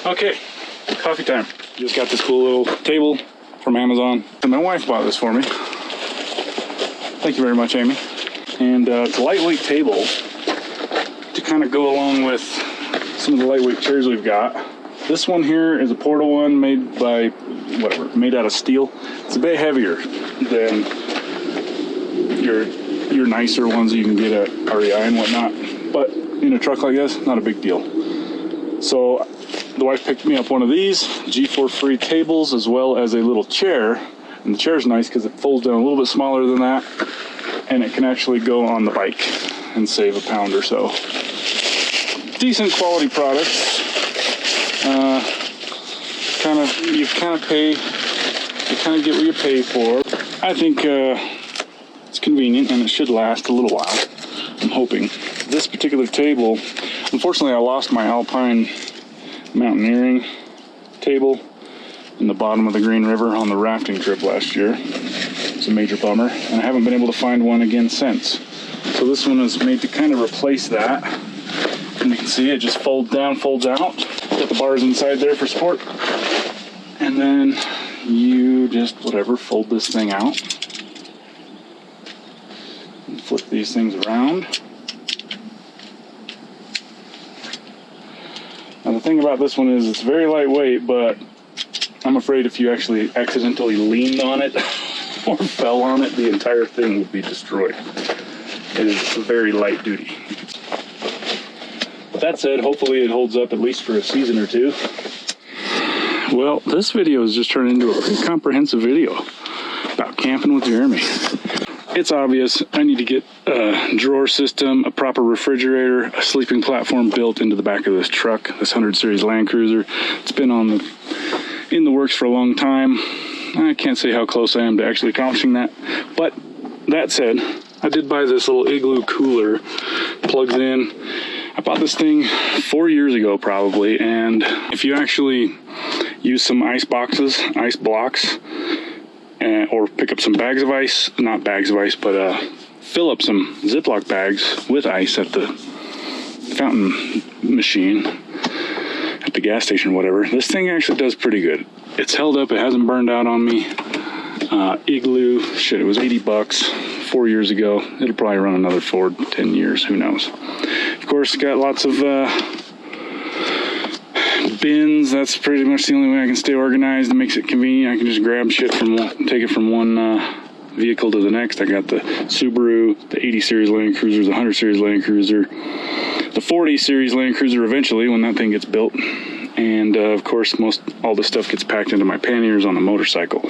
Okay, coffee time. Just got this cool little table from Amazon. And my wife bought this for me. Thank you very much, Amy. And it's a lightweight table to kind of go along with some of the lightweight chairs we've got. This one here is a portal one made by, made out of steel. It's a bit heavier than your nicer ones that you can get at REI and whatnot. But in a truck like this, not a big deal. So the wife picked me up one of these G4 free tables as well as a little chair. And the chair is nice because it folds down a little bit smaller than that, and it can actually go on the bike and save a pound or so. Decent quality products. You kind of get what you pay for. I think it's convenient and it should last a little while. I'm hoping. This particular table, unfortunately, I lost my alpine mountaineering table in the bottom of the Green River on the rafting trip last year. It's a major bummer, and I haven't been able to find one again since. So this one is made to kind of replace that. And you can see it just folds down, folds out. Got the bars inside there for support. And then you just, fold this thing out. And flip these things around. Now the thing about this one is it's very lightweight, but I'm afraid if you actually accidentally leaned on it or fell on it, the entire thing would be destroyed. It is very light duty. But that said, hopefully it holds up at least for a season or two. Well, this video has just turned into a pretty comprehensive video about camping with Jeremy. It's obvious I need to get a drawer system, a proper refrigerator, a sleeping platform built into the back of this truck, this 100 Series Land Cruiser. It's been in the works for a long time. I can't say how close I am to actually accomplishing that. But that said, I did buy this little igloo cooler. Plugs in. I bought this thing 4 years ago probably, and if you actually use some ice blocks, or pick up some bags of ice, not bags of ice, but fill up some Ziploc bags with ice at the fountain machine at the gas station or whatever, this thing actually does pretty good. It's held up, it hasn't burned out on me. Igloo, shit, it was 80 bucks 4 years ago. It'll probably run another 10 years, who knows. Of course, got lots of bins. That's pretty much the only way I can stay organized. It makes it convenient. I can just grab shit take it from one vehicle to the next. I got the Subaru, the 80 Series Land Cruiser, the 100 Series Land Cruiser, the 40 Series Land Cruiser eventually when that thing gets built. And of course, all the stuff gets packed into my panniers on the motorcycle.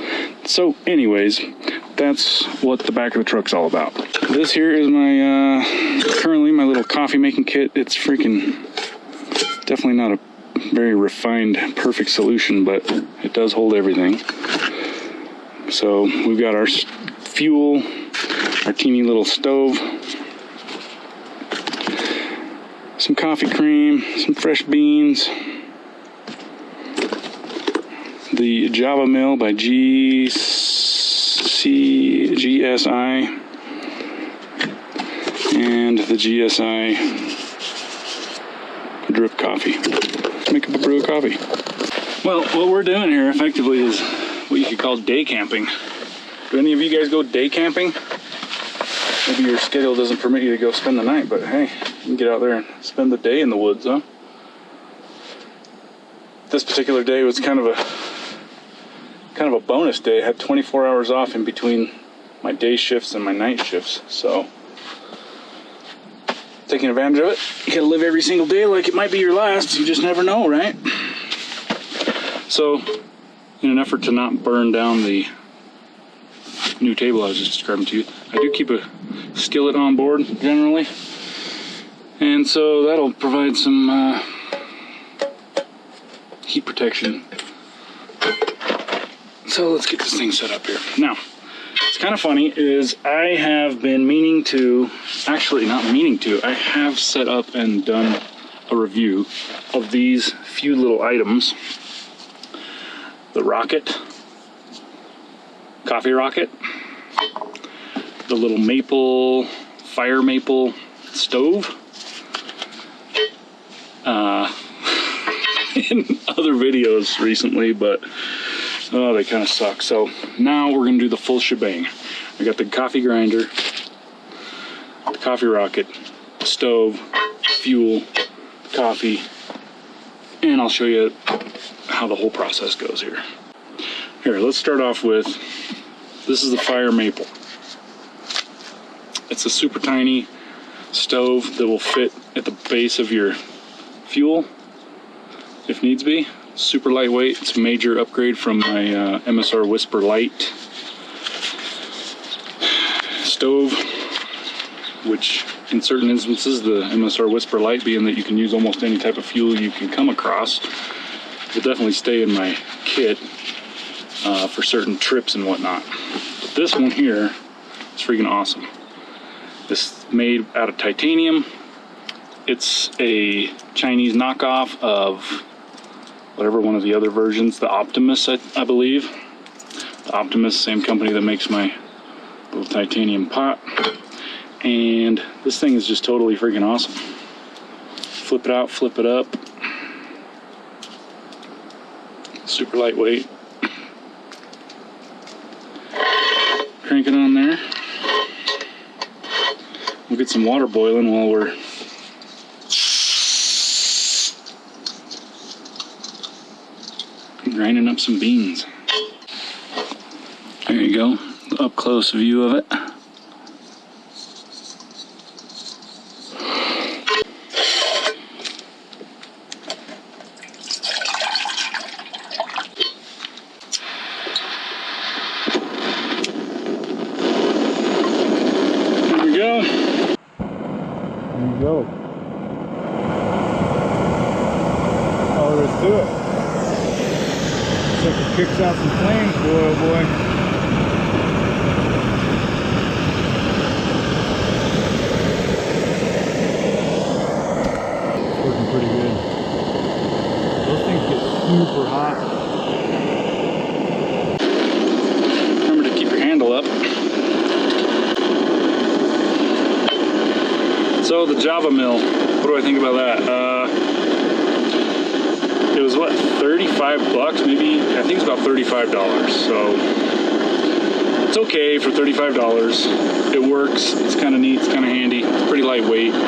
So anyways, that's what the back of the truck's all about. This here is currently my little coffee making kit. It's definitely not a very refined, perfect solution, but it does hold everything. So we've got our fuel, our teeny little stove, some coffee cream, some fresh beans, the Java Mill by GSI, and the GSI drip coffee. Let's make up a brew of coffee. Well, what we're doing here effectively is what you could call day camping. Do any of you guys go day camping? Maybe your schedule doesn't permit you to go spend the night, but hey, you can get out there and spend the day in the woods, huh? This particular day was kind of a bonus day. I had 24 hours off in between my day shifts and my night shifts, so taking advantage of it. You gotta live every single day like it might be your last. You just never know, right? So, in an effort to not burn down the new table I was just describing to you, I do keep a skillet on board generally, and so that'll provide some heat protection. So let's get this thing set up here. Now, it's kind of funny is I have been I have set up and done a review of these few little items. The coffee rocket, the little fire maple stove, in other videos recently, but oh, they kind of suck. So now we're gonna do the full shebang. I got the coffee grinder, the coffee rocket, stove, fuel, coffee, and I'll show you how the whole process goes here. Here, let's start off with, this is the fire maple. It's a super tiny stove that will fit at the base of your fuel if needs be. Super lightweight. It's a major upgrade from my MSR Whisper Light stove, which in certain instances, the MSR Whisper Light, being that you can use almost any type of fuel you can come across, will definitely stay in my kit for certain trips and whatnot. But this one here is freaking awesome. This is made out of titanium. It's a Chinese knockoff of whatever one of the other versions, the Optimus, I believe. The Optimus, same company that makes my little titanium pot. And this thing is just totally freaking awesome. Flip it out, flip it up. Super lightweight. Crank it on there. We'll get some water boiling while we're grinding up some beans. There you go, the up close view of it. Go. All there is to it. Sucker kicks out some flames, boy, oh boy. It's working pretty good. Those things get super hot. Remember to keep your handle up. So the Java mill, what do I think about that? It was what, 35 bucks maybe? I think it's about $35. So it's okay for $35. It works, it's kind of neat, it's kind of handy, it's pretty lightweight. I'm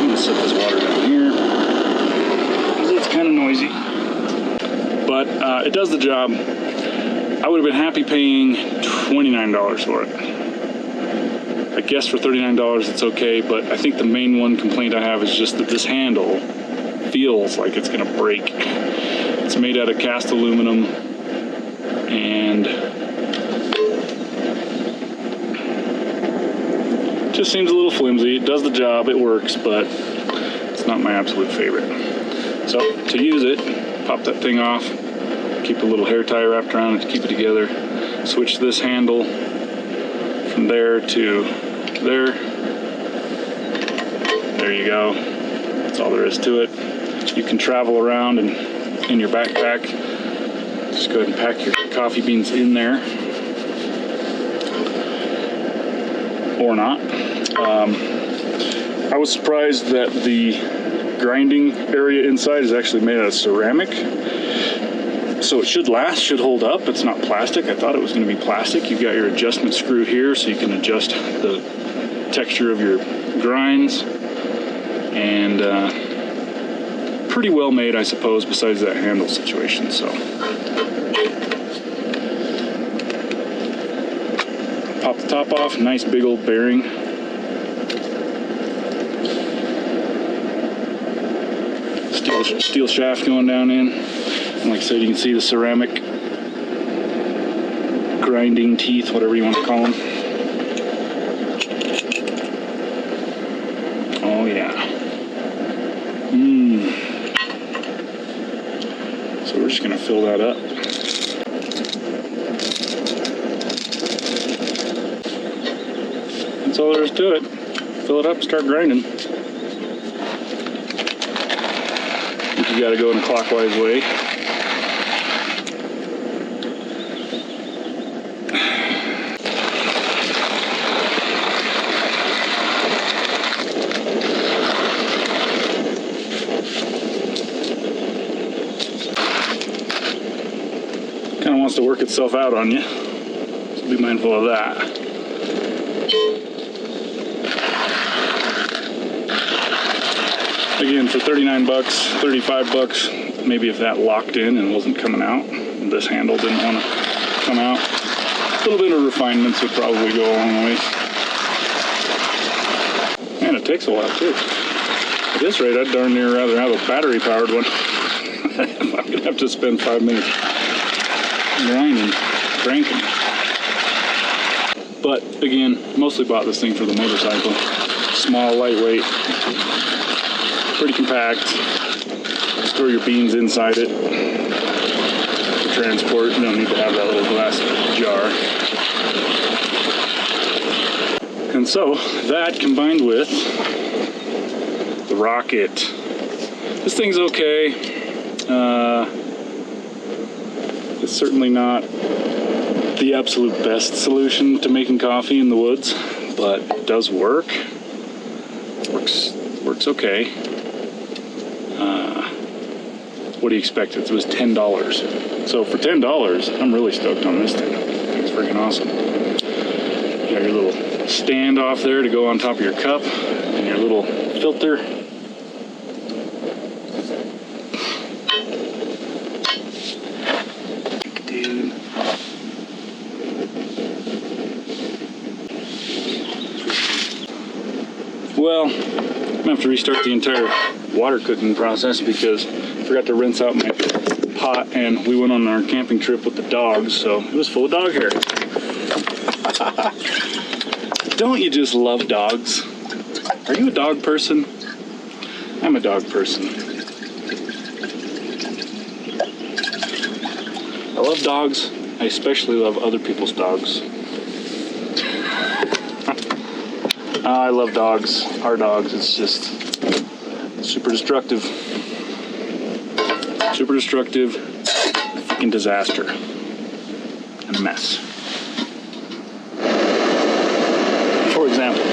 gonna set this water down here because it's kind of noisy. But it does the job. I would have been happy paying $29 for it. I guess for $39 it's okay, but I think the main one complaint I have is just that this handle feels like it's gonna break. It's made out of cast aluminum and just seems a little flimsy. It does the job, it works, but it's not my absolute favorite. So to use it, pop that thing off, keep a little hair tie wrapped around it to keep it together, switch this handle from there to there. There you go. That's all there is to it. You can travel around and in your backpack. Just go ahead and pack your coffee beans in there. Or not. I was surprised that the grinding area inside is actually made out of ceramic. So it should last, should hold up. It's not plastic. I thought it was going to be plastic. You've got your adjustment screw here so you can adjust the texture of your grinds. And pretty well made, I suppose, besides that handle situation. So pop the top off, nice big old bearing. Steel shaft going down in. And like I said, you can see the ceramic grinding teeth, whatever you want to call them. Oh yeah. So we're just gonna fill that up. That's all there is to it. Fill it up, start grinding. You gotta go in a clockwise way. to work itself out on you. So be mindful of that. Again, for 39 bucks, 35 bucks, maybe if that locked in and wasn't coming out, this handle didn't want to come out, a little bit of refinements would probably go a long way. And it takes a while too. At this rate, I'd darn near rather have a battery powered one. I'm gonna have to spend 5 minutes grinding, cranking. But again, mostly bought this thing for the motorcycle. Small, lightweight, pretty compact. Store your beans inside it. For transport, you don't need to have that little glass jar. And so, that combined with the Rocket. This thing's okay. It's certainly not the absolute best solution to making coffee in the woods, but it does work. Works okay. What do you expect? It was $10. So for $10, I'm really stoked on this thing. It's freaking awesome. You got your little stand off there to go on top of your cup, and your little filter. Dude. Well, I'm gonna have to restart the entire water cooking process because I forgot to rinse out my pot, and we went on our camping trip with the dogs, so it was full of dog hair. Don't you just love dogs? Are you a dog person? I'm a dog person. I love dogs. I especially love other people's dogs. I love dogs. Our dogs. It's just super destructive. Super destructive. Fucking disaster. And a mess. For example.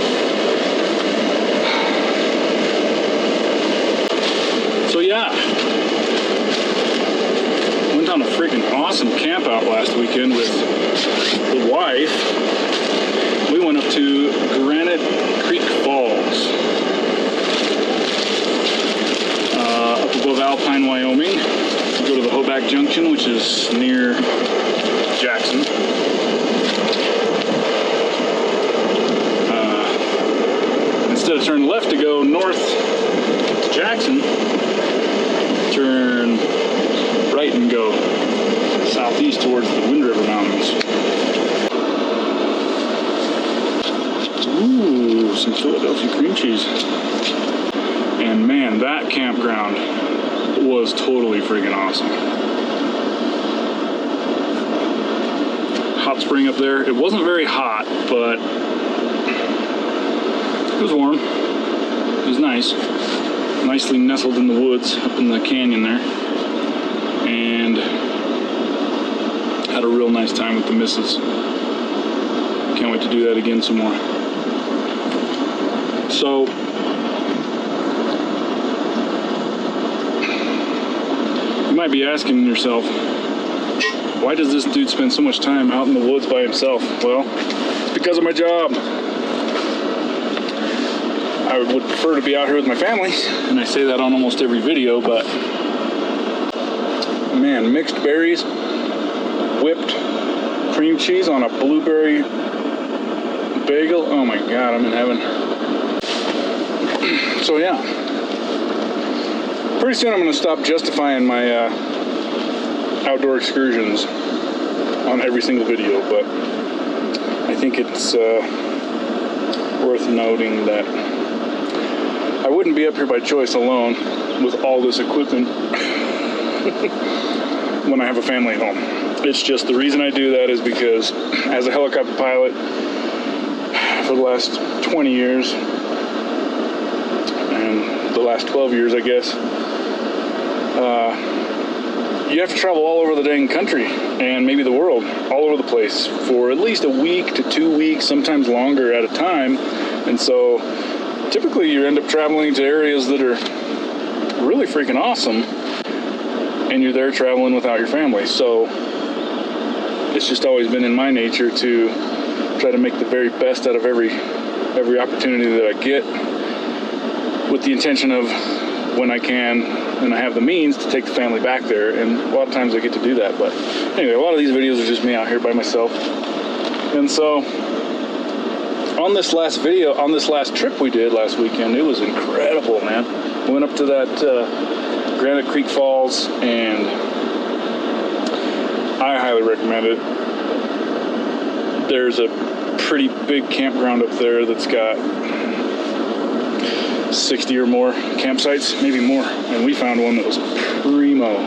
So yeah. Went on a freaking awesome camp out last weekend with the wife. We went up to Granite Creek Falls. Up above Alpine, Wyoming. We go to the Hoback Junction, which is near Jackson. Instead of turning left to go north to Jackson, turn right and go southeast towards the Wind River Mountains. Ooh, some Philadelphia cream cheese. And man, that campground was totally freaking awesome. Hot spring up there. It wasn't very hot, but it was warm. It was nice. Nicely nestled in the woods up in the canyon there. And had a real nice time with the missus. Can't wait to do that again some more. So, you might be asking yourself, why does this dude spend so much time out in the woods by himself? Well, it's because of my job. I would prefer to be out here with my family, and I say that on almost every video, but man, mixed berries, whipped cream cheese on a blueberry bagel. Oh my God, I'm in heaven. So yeah, pretty soon I'm going to stop justifying my outdoor excursions on every single video, but I think it's worth noting that I wouldn't be up here by choice alone with all this equipment when I have a family at home. It's just the reason I do that is because as a helicopter pilot for the last 20 years, and the last 12 years, I guess, you have to travel all over the dang country and maybe the world, all over the place for at least a week to 2 weeks, sometimes longer at a time. And so typically you end up traveling to areas that are really freaking awesome, and you're there traveling without your family. So it's just always been in my nature to try to make the very best out of every opportunity that I get, with the intention of, when I can and I have the means, to take the family back there. And a lot of times I get to do that. But anyway, a lot of these videos are just me out here by myself. And so on this last trip we did last weekend, it was incredible, man. We went up to that Granite Creek Falls, and I highly recommend it. There's a pretty big campground up there that's got 60 or more campsites, maybe more, and we found one that was primo,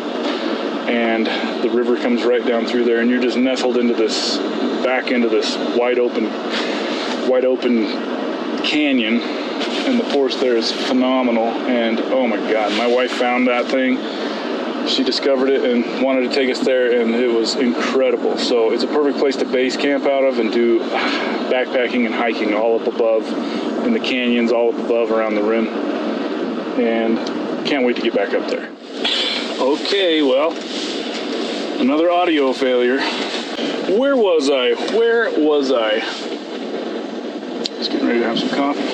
and the river comes right down through there, and you're just nestled into this back into this wide open canyon, and the forest there is phenomenal. And oh my god, my wife found that thing. She discovered it and wanted to take us there, and it was incredible. So it's a perfect place to base camp out of and do backpacking and hiking all up above in the canyons, all up above around the rim. And can't wait to get back up there. Okay, well, another audio failure. Where was I? Just getting ready to have some coffee.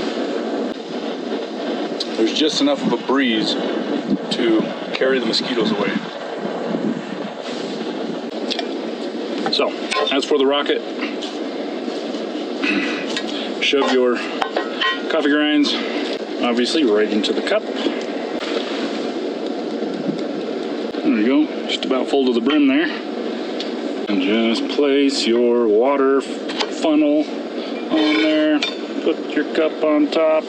There's just enough of a breeze to carry the mosquitoes away. So, as for the rocket, shove your coffee grinds, obviously, right into the cup. There you go, just about full to the brim there. And just place your water funnel on there, put your cup on top.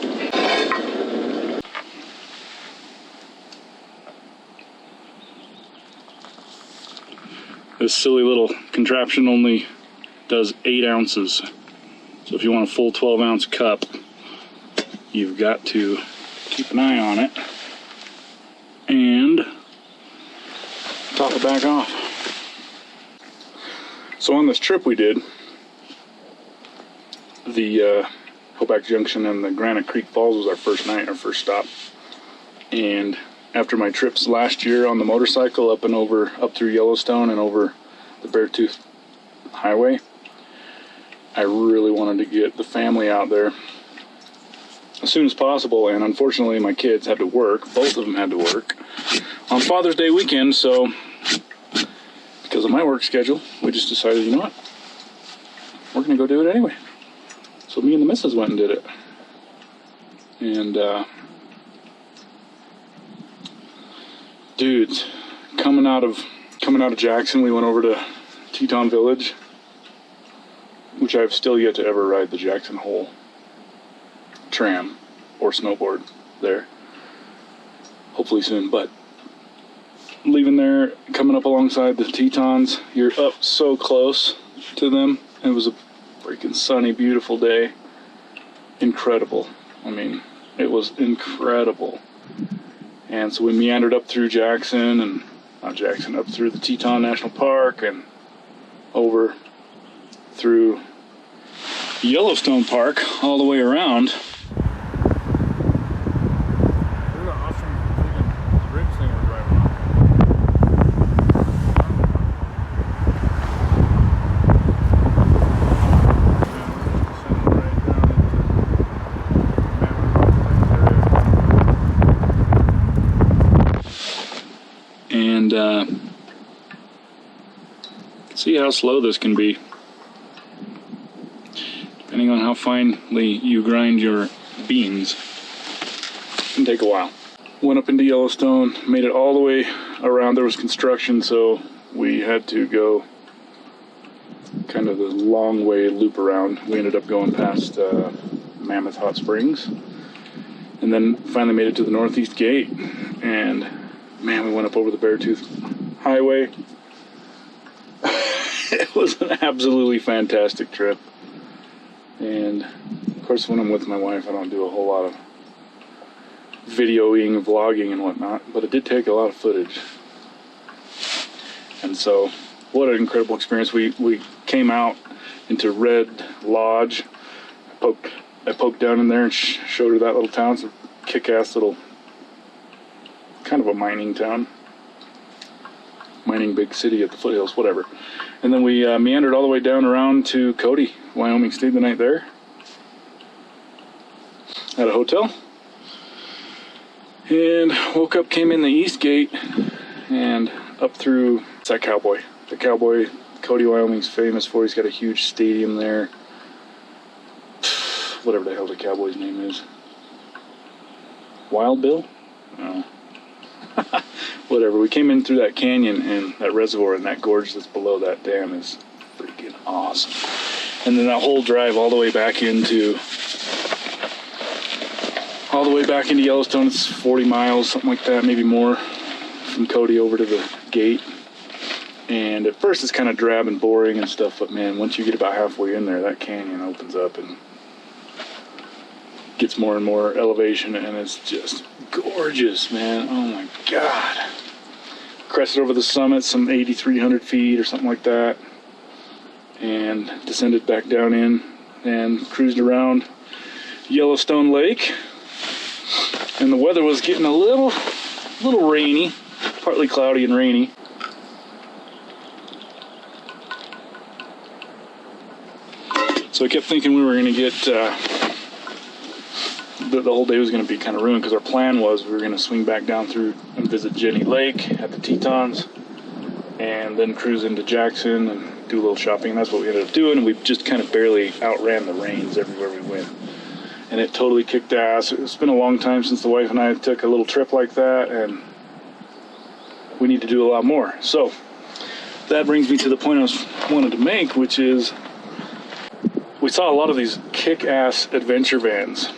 This silly little contraption only does 8 ounces. So if you want a full 12-ounce cup, you've got to keep an eye on it and top it back off. So on this trip we did, the Hoback Junction and the Granite Creek Falls was our first night, our first stop. And after my trips last year on the motorcycle up through Yellowstone and over the Beartooth Highway, I really wanted to get the family out there as soon as possible. And unfortunately my kids had to work, both of them had to work on Father's Day weekend. So because of my work schedule, we just decided, you know what, we're gonna go do it anyway. So me and the missus went and did it. And dudes, coming out of Jackson, we went over to Teton Village, which I've still yet to ever ride the Jackson Hole tram or snowboard there. Hopefully soon. But leaving there, coming up alongside the Tetons, you're up so close to them. It was a freaking sunny, beautiful day. Incredible. I mean, it was incredible. And so we meandered up through Jackson, up through the Teton National Park and over through Yellowstone Park all the way around. There's an awesome freaking bridge thing we're driving on. And see how slow this can be. Depending on how finely you grind your beans, it can take a while. Went up into Yellowstone, made it all the way around. There was construction, so we had to go kind of the long way loop around. We ended up going past Mammoth Hot Springs, and then finally made it to the Northeast Gate. And man, we went up over the Beartooth Highway. It was an absolutely fantastic trip. And of course, when I'm with my wife, I don't do a whole lot of videoing, vlogging and whatnot, but it did take a lot of footage. And so what an incredible experience. We came out into Red Lodge. I poked down in there and showed her that little town. It's a kick-ass little, kind of a mining town. mining big city at the foothills, whatever. And then we meandered all the way down around to Cody, Wyoming. Stayed the night there at a hotel. And woke up, came in the east gate, and up through that Cowboy. The Cowboy, Cody, Wyoming's famous for. He's got a huge stadium there. Whatever the hell the Cowboy's name is. Wild Bill? No. Whatever. We came in through that canyon and that reservoir, and that gorge that's below that dam is freaking awesome. And then that whole drive all the way back into Yellowstone. It's 40 miles, something like that, maybe more, from Cody over to the gate. And at first it's kind of drab and boring and stuff, but man, once you get about halfway in there, that canyon opens up and gets more and more elevation, and it's just gorgeous, man. Oh my God. Crested over the summit, some 8,300 feet or something like that, and descended back down in and cruised around Yellowstone Lake. And the weather was getting a little rainy, partly cloudy and rainy. So I kept thinking we were going to get, the whole day was going to be kind of ruined, because our plan was we were going to swing back down through and visit Jenny Lake at the Tetons, and then cruise into Jackson and do a little shopping. And that's what we ended up doing, and we just kind of barely outran the rains everywhere we went. And it totally kicked ass. It's been a long time since the wife and I took a little trip like that, and we need to do a lot more. So that brings me to the point I wanted to make, which is we saw a lot of these kick-ass adventure vans.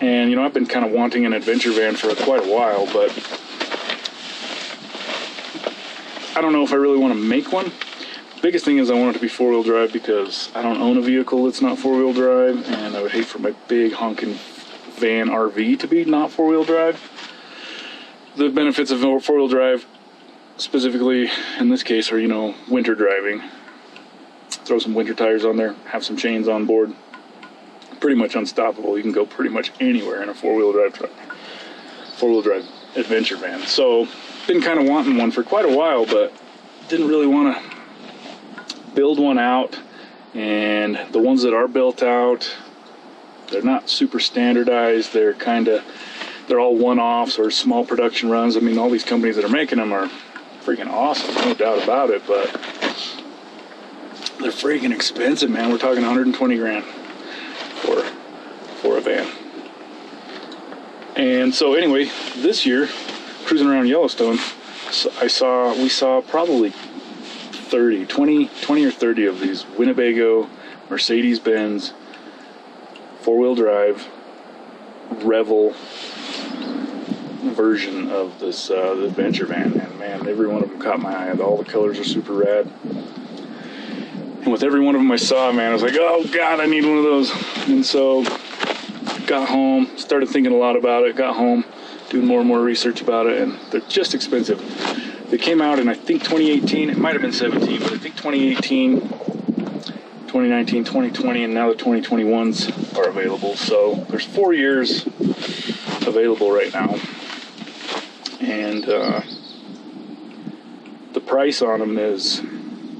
And, you know, I've been kind of wanting an adventure van for quite a while, but I don't know if I really want to make one. The biggest thing is I want it to be four-wheel drive, because I don't own a vehicle that's not four-wheel drive, and I would hate for my big honking van RV to be not four-wheel drive. The benefits of four-wheel drive, specifically in this case, are, you know, winter driving. Throw some winter tires on there, have some chains on board. Pretty much unstoppable. You can go pretty much anywhere in a four-wheel drive adventure van. So, been kind of wanting one for quite a while, but didn't really want to build one out. And the ones that are built out, they're not super standardized. They're all one-offs or small production runs. I mean, all these companies that are making them are freaking awesome, no doubt about it, but they're freaking expensive, man. We're talking 120 grand for a van. And so anyway, this year, cruising around Yellowstone, we saw probably 20 or 30 of these Winnebago Mercedes-Benz four-wheel drive Revel version of this the adventure van. And man, every one of them caught my eye. All the colors are super rad. And with every one of them I saw, man, I was like, oh God, I need one of those. And so got home, started thinking a lot about it, got home, doing more and more research about it, and they're just expensive. They came out in, I think, 2018. It might have been 17, but I think 2018, 2019, 2020, and now the 2021s are available. So there's 4 years available right now. And the price on them is,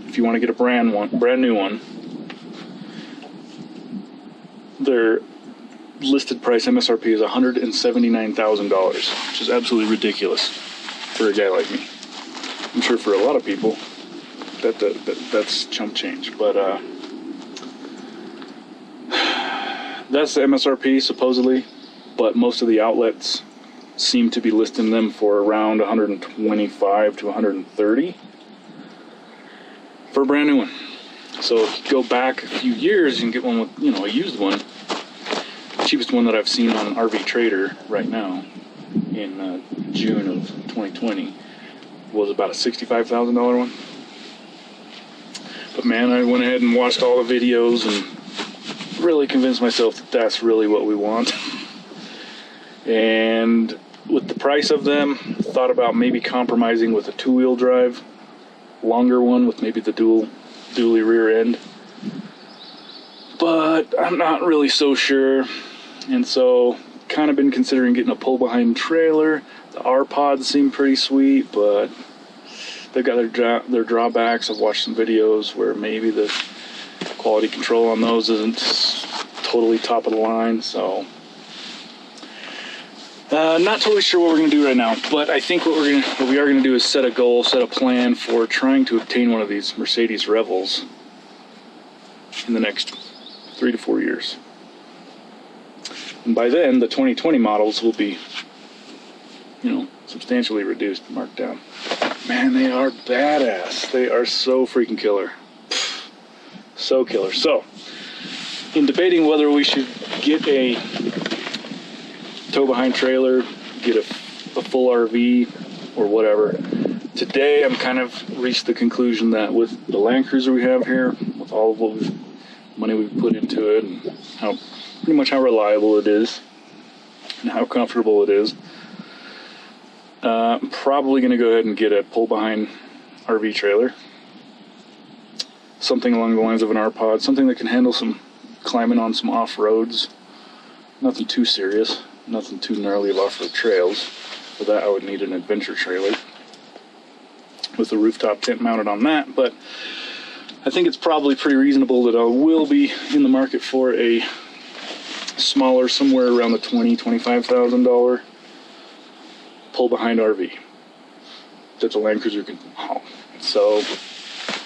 if you want to get a brand new one, their listed price MSRP is $179,000, which is absolutely ridiculous for a guy like me. I'm sure for a lot of people that's chump change, but that's the MSRP supposedly, but most of the outlets seem to be listing them for around 125 to 130 for a brand new one. So if you go back a few years, you can get one with, you know, a used one. The cheapest one that I've seen on RV Trader right now in June of 2020 was about a $65,000 one. But man, I went ahead and watched all the videos and really convinced myself that that's really what we want. And with the price of them, thought about maybe compromising with a two-wheel drive, longer one with maybe the dually rear end. But I'm not really so sure. And so kind of been considering getting a pull-behind trailer. The R-Pods seem pretty sweet, but they've got their drawbacks. I've watched some videos where maybe the quality control on those isn't totally top of the line, so not totally sure what we're going to do right now, but I think what we are going to do is set a goal, set a plan for trying to obtain one of these Mercedes Revels in the next 3 to 4 years. And by then, the 2020 models will be, substantially reduced, marked down. Man, they are badass. They are so freaking killer. So killer. So, in debating whether we should get a tow-behind trailer, get a full RV, or whatever, today I'm kind of reached the conclusion that with the Land Cruiser we have here, with all of what money we've put into it, and pretty much how reliable it is, and how comfortable it is, I'm probably going to go ahead and get a pull-behind RV trailer. Something along the lines of an R-Pod, something that can handle some climbing on some off-roads. Nothing too serious. Nothing too gnarly of off-road trails. For that I would need an adventure trailer with a rooftop tent mounted on that, but I think it's probably pretty reasonable that I will be in the market for a smaller, somewhere around the $20,000-$25,000 pull-behind RV that the Land Cruiser can haul. So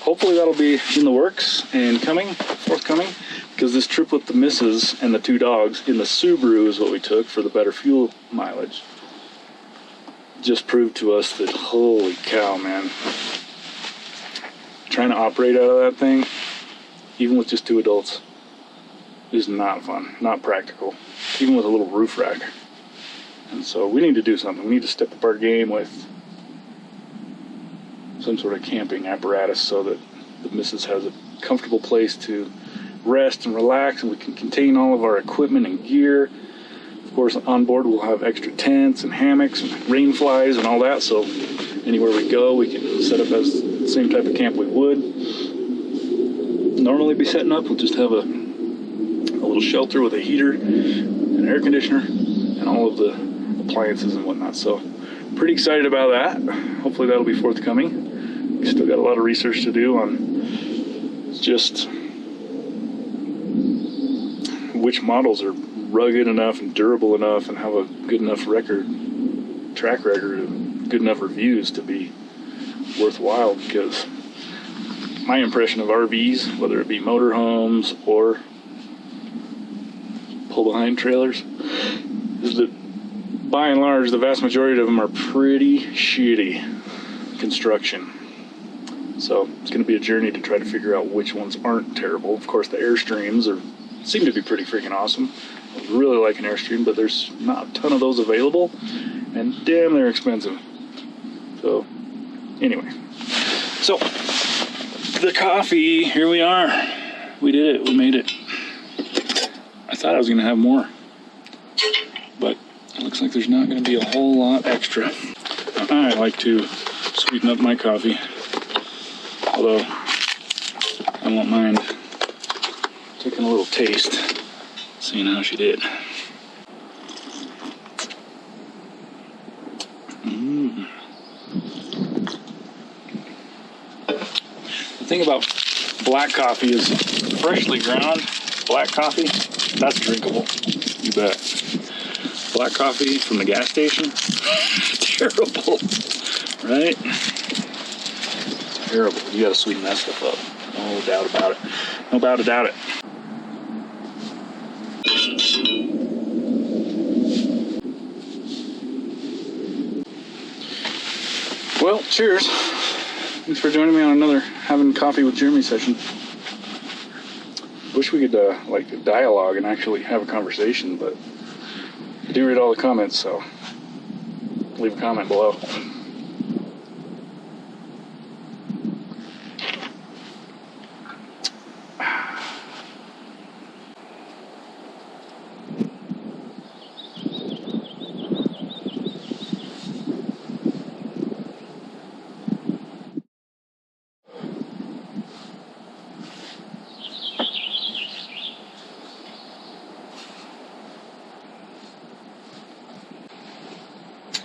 hopefully that'll be in the works and forthcoming, because this trip with the missus and the 2 dogs in the Subaru is what we took for the better fuel mileage. Just proved to us that, holy cow, man. Trying to operate out of that thing, even with just 2 adults, is not fun, not practical, even with a little roof rack. And so we need to do something. We need to step up our game with some sort of camping apparatus so that the missus has a comfortable place to rest and relax, and we can contain all of our equipment and gear. Of course, on board we'll have extra tents and hammocks and rain flies and all that, so anywhere we go we can set up as the same type of camp we would normally be setting up. We'll just have a little shelter with a heater and air conditioner and all of the appliances and whatnot. So pretty excited about that. Hopefully that'll be forthcoming. We still got a lot of research to do on just which models are rugged enough and durable enough and have a good enough track record, and good enough reviews to be worthwhile, because my impression of RVs, whether it be motorhomes or pull-behind trailers, is that by and large the vast majority of them are pretty shitty construction. So it's going to be a journey to try to figure out which ones aren't terrible. Of course, the Airstreams seem to be pretty freaking awesome. I really like an Airstream, but there's not a ton of those available, and damn, they're expensive. So anyway, so the coffee, here we are. We did it. We made it. I thought I was going to have more, but it looks like there's not going to be a whole lot extra. I like to sweeten up my coffee, although I won't mind taking a little taste, seeing how she did. The thing about black coffee is freshly ground black coffee, that's drinkable. You bet. Black coffee from the gas station, terrible, right? Terrible. You gotta sweeten that stuff up. No doubt about it. No doubt about it. Well, cheers. Thanks for joining me on another Having Coffee with Jeremy session. Wish we could like dialogue and actually have a conversation, but I do read all the comments, so leave a comment below.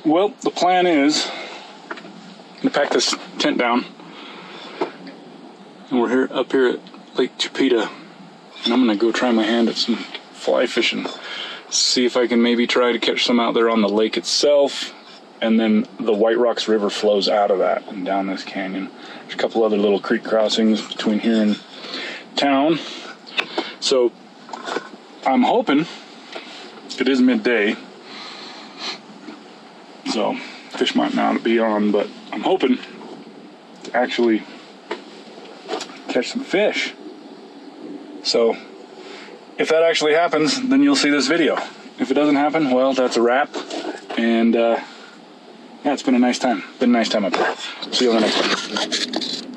Well, the plan is gonna pack this tent down, and we're up here at Lake Chipeta, and I'm gonna go try my hand at some fly fishing. See if I can maybe try to catch some out there on the lake itself, and then the White Rocks River flows out of that and down this canyon. There's a couple other little creek crossings between here and town. So I'm hoping, it is midday, so fish might not be on, but I'm hoping to actually catch some fish. So if that actually happens, then you'll see this video. If it doesn't happen, well, that's a wrap. And yeah, it's been a nice time. Been a nice time up there. See you on the next one.